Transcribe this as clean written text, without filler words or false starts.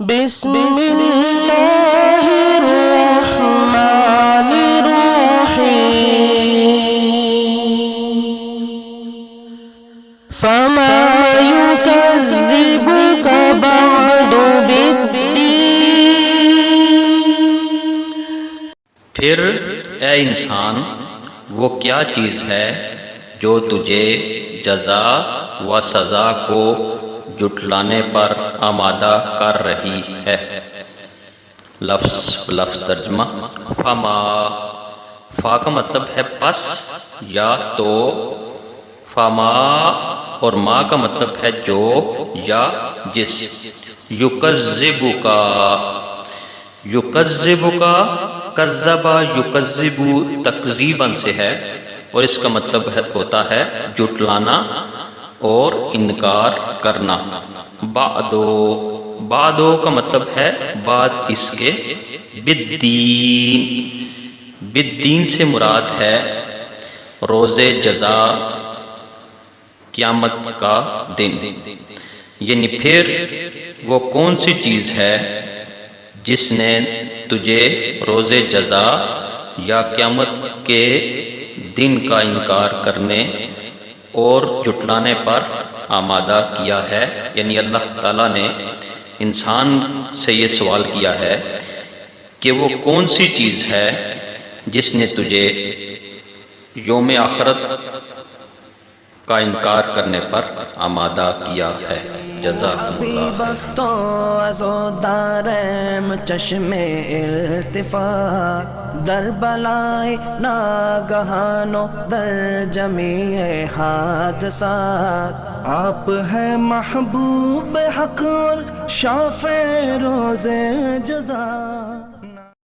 بسم اللہ الرحمن الرحیم فما يكذبك بعد بالدین پھر اے انسان وہ کیا چیز ہے جو تجھے جزا و سزا کو جٹلانے پر آمادہ کر رہی ہے۔ لفظ ترجمہ فما، فا کا مطلب ہے پس یا تو، فما اور ما کا مطلب ہے جو یا جس۔ یکذبکا، یکذبکا کذبا یکذبو تکذیباً سے ہے اور اس کا مطلب ہوتا ہے جٹلانا اور انکار کرنا۔ بعدو، بعدو کا مطلب ہے بعد اس کے۔ بالدین، بالدین سے مراد ہے روز جزا، قیامت کا دن، یعنی پھر وہ کون سی چیز ہے جس نے تجھے روز جزا یا قیامت کے دن کا انکار کرنے اور جٹلانے پر آمادہ کیا ہے، یعنی اللہ تعالیٰ نے انسان سے یہ سوال کیا ہے کہ وہ کون سی چیز ہے جس نے تجھے یوم آخرت کا انکار کرنے پر آمادہ کیا ہے۔ جزاکم اللہ خیر۔ چشم التفات در بلائے ناگہانوں در جمیع حادثات، آپ ہے محبوب حق اور شافع روز جزا۔